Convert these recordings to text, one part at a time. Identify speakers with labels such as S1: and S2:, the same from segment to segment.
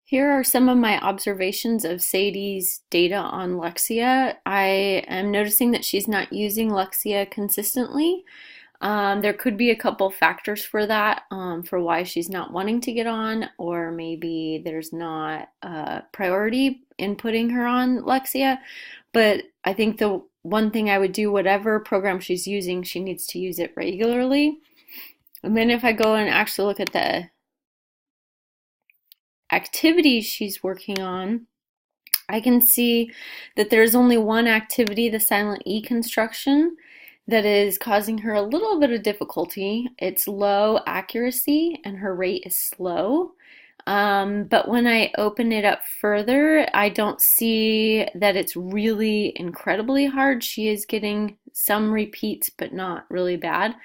S1: Here are some of my observations of Sadie's data on Lexia. I am noticing that she's not using Lexia consistently. There could be a couple factors for that, for why she's not wanting to get on, or maybe there's not a priority in putting her on Lexia. But I think the one thing I would do, whatever program she's using, she needs to use it regularly. And then if I go and actually look at the activities she's working on, I can see that there's only one activity, the silent E construction, that is causing her a little bit of difficulty. It's low accuracy and her rate is slow. But when I open it up further, I don't see that it's really incredibly hard. She is getting some repeats, but not really bad.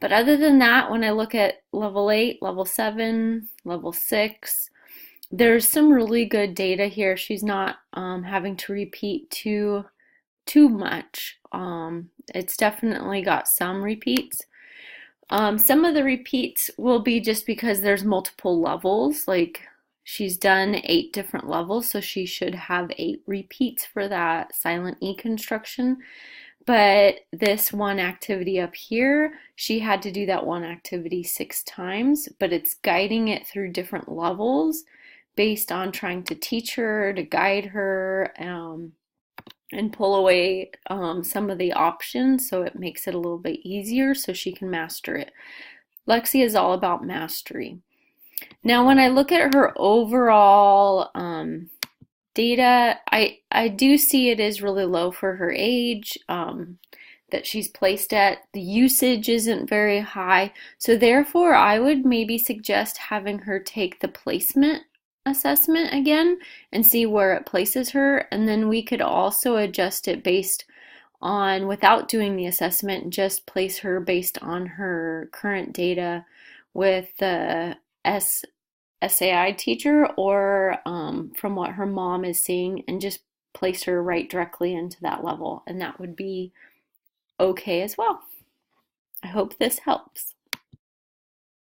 S1: But other than that, when I look at level 8, level 7, level 6, there's some really good data here. She's not having to repeat too much. It's definitely got some repeats. Some of the repeats will be just because there's multiple levels. Like she's done 8 different levels, so she should have 8 repeats for that silent E construction. But this one activity up here, she had to do that one activity 6 times, but it's guiding it through different levels based on trying to teach her, to guide her, and pull away some of the options so it makes it a little bit easier so she can master it. Lexia is all about mastery. Now, when I look at her overall data, I do see it is really low for her age that she's placed at. The usage isn't very high, so therefore I would maybe suggest having her take the placement assessment again and see where it places her, and then we could also adjust it based on, without doing the assessment, just place her based on her current data with the SAI teacher or from what her mom is seeing, and just place her right directly into that level, and that would be okay as well. I hope this helps.